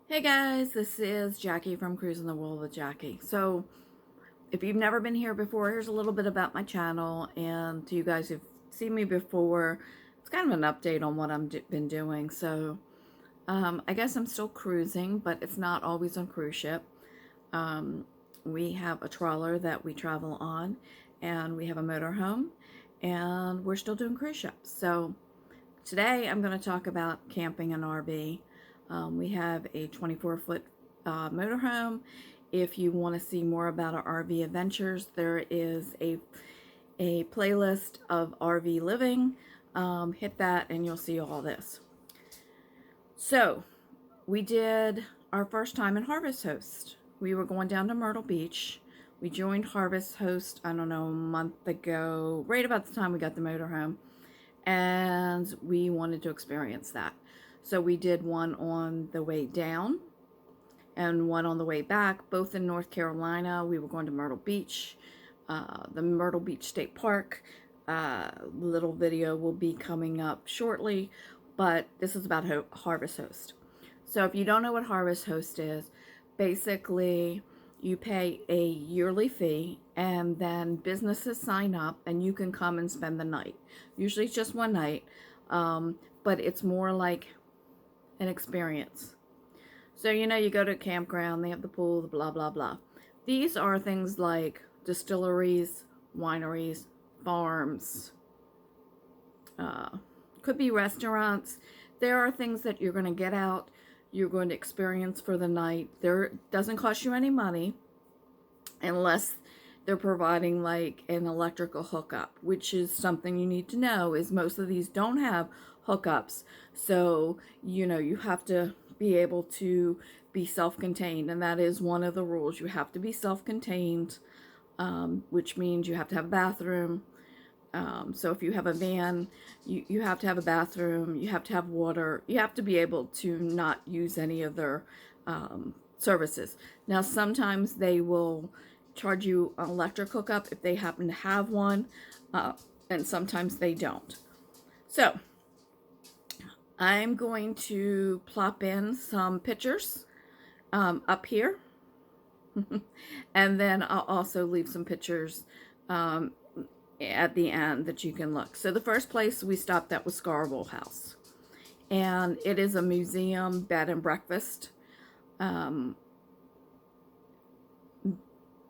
Hey guys, this is Jackie from Cruising the World with Jackie. So, if you've never been here before, here's a little bit about my channel. And to you guys who've seen me before, it's kind of an update on what I've been doing. So, I guess I'm still cruising, but it's not always on cruise ship. Um, we have a trawler that we travel on, and we have a motorhome, and we're still doing cruise ships. So, today I'm going to talk about camping and RV. We have a 24-foot motorhome. If you want to see more about our RV adventures, there is a playlist of RV living. Hit that and you'll see all this. So we did our first time in Harvest Host. We were going down to Myrtle Beach. We joined Harvest Host, I don't know, a month ago, right about the time we got the motorhome, and we wanted to experience that. So we did one on the way down and one on the way back, both in North Carolina. We were going to Myrtle Beach, the Myrtle Beach State Park. Little video will be coming up shortly, but this is about Harvest Host. So if you don't know what Harvest Host is, basically you pay a yearly fee and then businesses sign up and you can come and spend the night. Usually it's just one night, but it's more like an experience. So, you go to a campground, they have the pool, the blah, blah, blah. These are things like distilleries, wineries, farms, could be restaurants. There are things that you're going to get out, you're going to experience for the night. There doesn't cost you any money unless they're providing like an electrical hookup, which is something you need to know, is most of these don't have hookups. So, you have to be able to be self-contained, and that is one of the rules. You have to be self-contained, which means you have to have a bathroom. So if you have a van, you have to have a bathroom, you have to have water, you have to be able to not use any of their services. Now, sometimes they will charge you an electric hookup if they happen to have one, and sometimes they don't. So I'm going to plop in some pictures up here, and then I'll also leave some pictures at the end that you can look. So the first place we stopped at was Scarborough House, and it is a museum bed and breakfast. The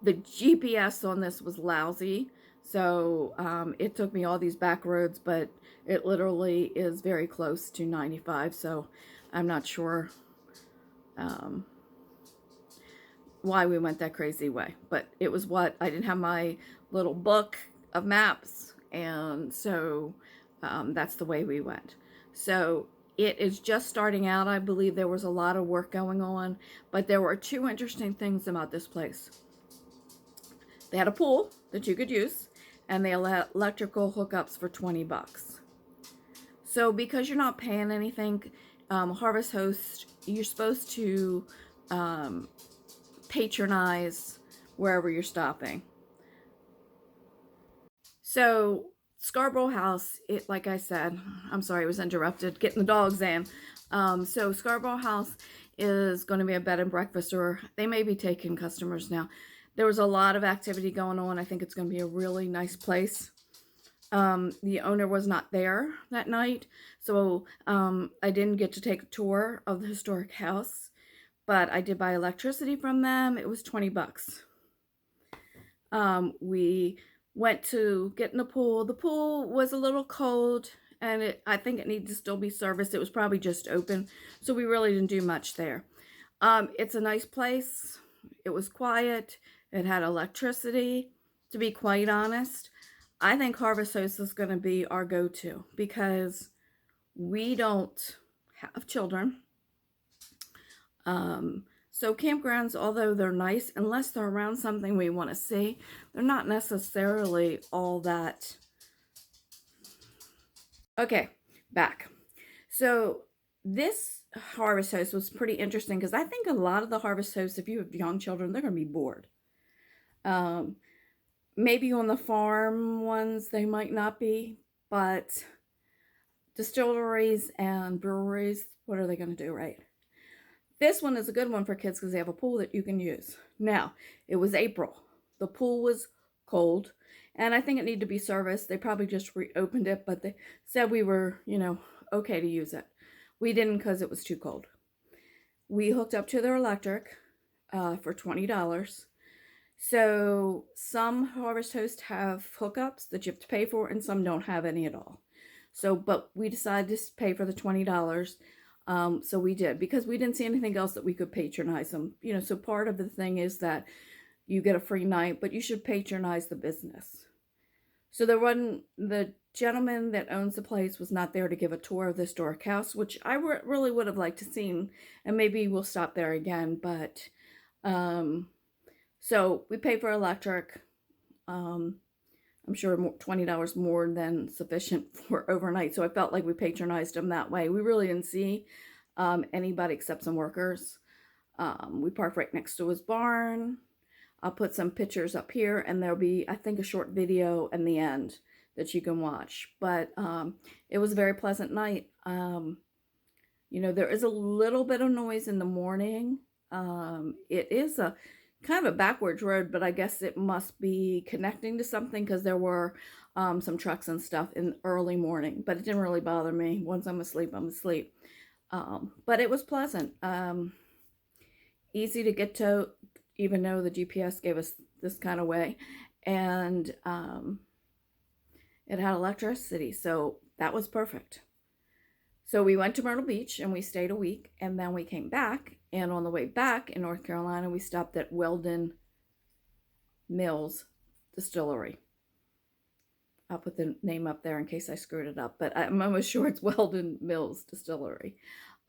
GPS on this was lousy, so it took me all these back roads, but it literally is very close to 95, so I'm not sure why we went that crazy way, but it was what I didn't have my little book of maps, and so that's the way we went. So it is just starting out. I believe there was a lot of work going on, but there were two interesting things about this place. They had a pool that you could use, and they had electrical hookups for 20 bucks. So because you're not paying anything, Harvest Host, you're supposed to patronize wherever you're stopping. So Scarborough House, like I said, I'm sorry, I was interrupted getting the dogs in. So Scarborough House is going to be a bed and breakfast, or they may be taking customers now. There was a lot of activity going on. I think it's going to be a really nice place. The owner was not there that night, so I didn't get to take a tour of the historic house, but I did buy electricity from them. It was 20 bucks. We went to get in the pool. The pool was a little cold, and I think it needed to still be serviced. It was probably just open, so we really didn't do much there. It's a nice place. It was quiet. It had electricity. To be quite honest, I think Harvest Host is going to be our go-to because we don't have children. So campgrounds, although they're nice, unless they're around something we want to see, they're not necessarily all that. Okay, back. So this Harvest Host was pretty interesting because I think a lot of the Harvest Hosts, if you have young children, they're going to be bored. Maybe on the farm ones they might not be, but distilleries and breweries, what are they going to do, right? This one is a good one for kids because they have a pool that you can use. Now, it was April. The pool was cold, and I think it needed to be serviced. They probably just reopened it, but they said we were, okay to use it. We didn't because it was too cold. We hooked up to their electric for $20. So some Harvest Host have hookups that you have to pay for, and some don't have any at all. So, but we decided to pay for the $20. So we did, because we didn't see anything else that we could patronize them. So part of the thing is that you get a free night, but you should patronize the business. So the gentleman that owns the place was not there to give a tour of the historic house, which I really would have liked to seen, and maybe we'll stop there again. But so we paid for electric. I'm sure $20 more than sufficient for overnight. So I felt like we patronized them that way. We really didn't see anybody except some workers. We parked right next to his barn. I'll put some pictures up here, and there'll be, I think, a short video in the end that you can watch. But it was a very pleasant night. There is a little bit of noise in the morning. It is a kind of a backwards road, but I guess it must be connecting to something, because there were some trucks and stuff in the early morning, but it didn't really bother me. Once I'm asleep, I'm asleep. But it was pleasant. Easy to get to, even though the GPS gave us this kind of way. And it had electricity, so that was perfect. So we went to Myrtle Beach and we stayed a week, and then we came back, and on the way back in North Carolina, we stopped at Weldon Mills Distillery. I'll put the name up there in case I screwed it up, but I'm almost sure it's Weldon Mills Distillery.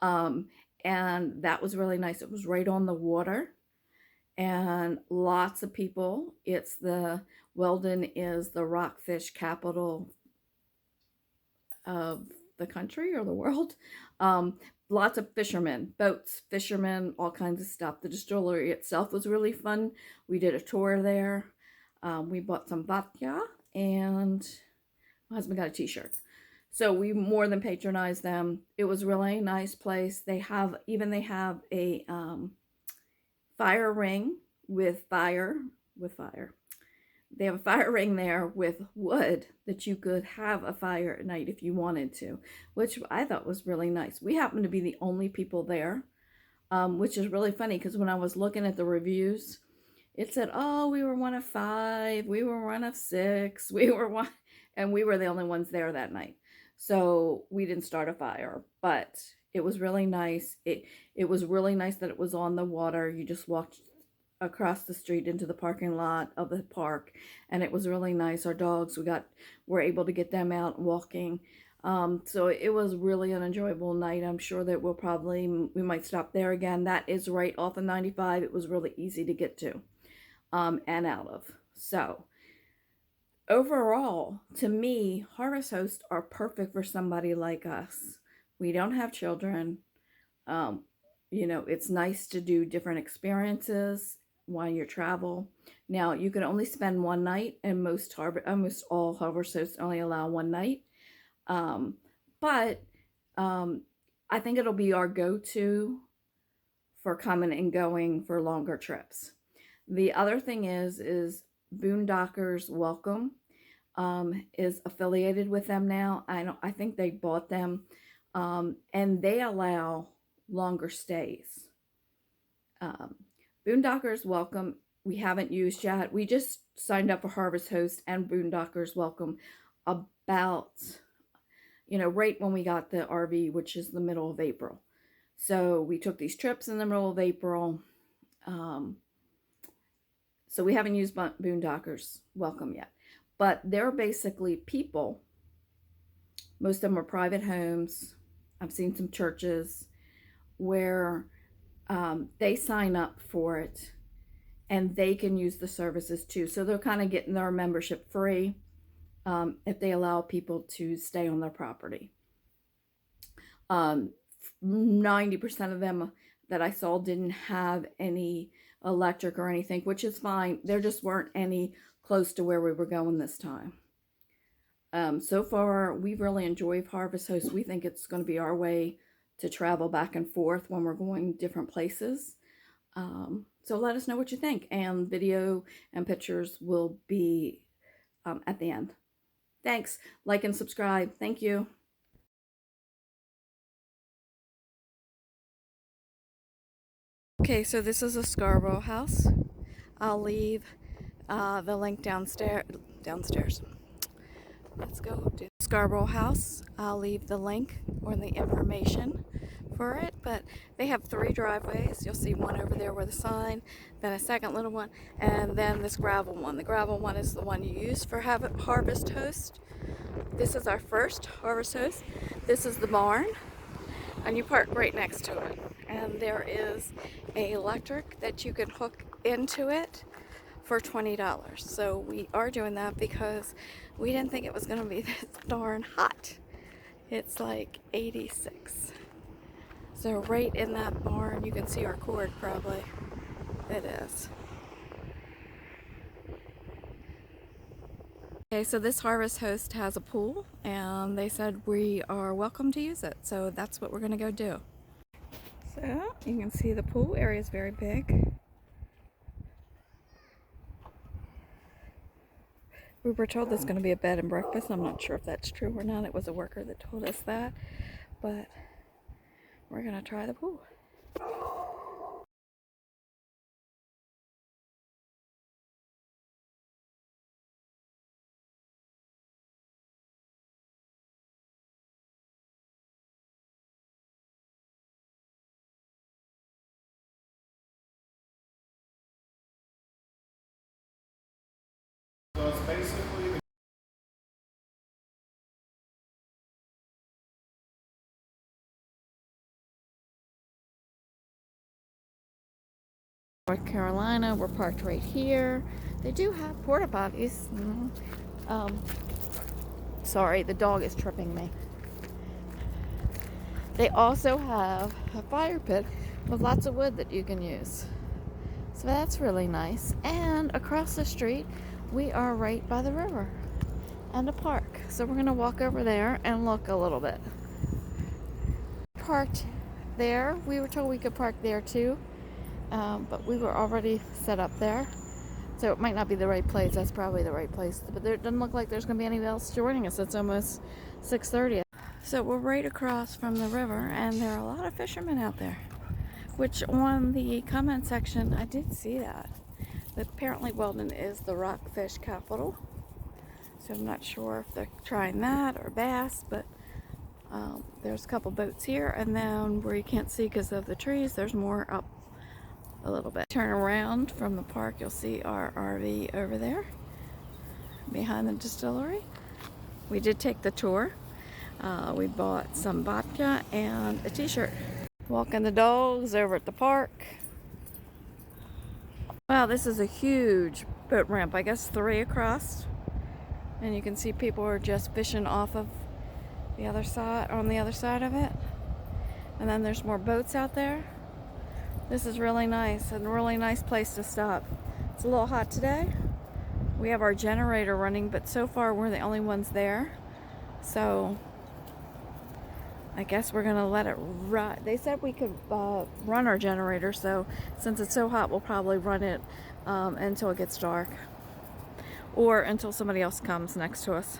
And that was really nice. It was right on the water, and lots of people. Weldon is the rockfish capital of the country or the world. Lots of fishermen, boats, fishermen, all kinds of stuff. The distillery itself was really fun. We did a tour there. We bought some vodka, and my husband got a t-shirt. So we more than patronized them. It was really a nice place. They have a fire ring with fire. They have a fire ring there with wood that you could have a fire at night if you wanted to, which I thought was really nice. We happened to be the only people there, which is really funny, because when I was looking at the reviews, it said, oh, we were one of 5, we were one of 6, and we were the only ones there that night. So we didn't start a fire, but it was really nice. It was really nice that it was on the water. You just walked across the street into the parking lot of the park, and it was really nice. Our dogs, were able to get them out walking. So it was really an enjoyable night. I'm sure that we might stop there again. That is right off of 95. It was really easy to get to and out of. So overall, to me, Harvest Hosts are perfect for somebody like us. We don't have children. It's nice to do different experiences while you travel. Now, you can only spend one night, and almost all Harvest Hosts only allow one night. But I think it'll be our go-to for coming and going for longer trips. The other thing is Boondockers Welcome is affiliated with them now. I think they bought them, and they allow longer stays. Boondockers Welcome, we haven't used yet. We just signed up for Harvest Host and Boondockers Welcome about, right when we got the RV, which is the middle of April. So we took these trips in the middle of April. So we haven't used Boondockers Welcome yet. But they're basically people. Most of them are private homes. I've seen some churches where they sign up for it, and they can use the services too. So they're kind of getting their membership free if they allow people to stay on their property. 90% of them that I saw didn't have any electric or anything, which is fine. There just weren't any close to where we were going this time. So far, we've really enjoyed Harvest Host. We think it's going to be our way to travel back and forth when we're going different places. So let us know what you think, and video and pictures will be at the end. Thanks. Like and subscribe. Thank you. Okay, so this is a Scarborough house. I'll leave the link downstairs. Let's go to Scarborough house. I'll leave the link or the information for it, but they have 3 driveways. You'll see one over there with a sign, then a second little one, and then this gravel one. The gravel one is the one you use for harvest host. This is our first harvest host. This is the barn, and you park right next to it. And there is an electric that you can hook into it for $20. So we are doing that because we didn't think it was going to be this darn hot. It's like 86. So right in that barn, you can see our cord probably. It is. Okay, so this harvest host has a pool, and they said we are welcome to use it. So that's what we're going to go do. So you can see the pool area is very big. We were told there's going to be a bed and breakfast. I'm not sure if that's true or not. It was a worker that told us that, but we're going to try the pool. So it's basically North Carolina, we're parked right here. They do have porta potties. Sorry, the dog is tripping me. They also have a fire pit with lots of wood that you can use. So that's really nice. And across the street, we are right by the river and a park. So we're going to walk over there and look a little bit. Parked there. We were told we could park there too, but we were already set up there. So it might not be the right place. That's probably the right place. But there doesn't look like there's going to be anybody else joining us. It's almost 6:30. So we're right across from the river, and there are a lot of fishermen out there. Which on the comment section, I did see that apparently Weldon is the rockfish capital. So I'm not sure if they're trying that or bass, but there's a couple boats here, and then where you can't see because of the trees, there's more up a little bit. Turn around from the park, you'll see our RV over there behind the distillery. We did take the tour. We bought some vodka and a t-shirt. Walking the dogs over at the park. Wow, this is a huge boat ramp. I guess 3 across. And you can see people are just fishing off of the other side, on the other side of it. And then there's more boats out there. This is really nice, and a really nice place to stop. It's a little hot today. We have our generator running, but so far we're the only ones there. So I guess we're gonna let it run. They said we could run our generator, so since it's so hot, we'll probably run it until it gets dark, or until somebody else comes next to us.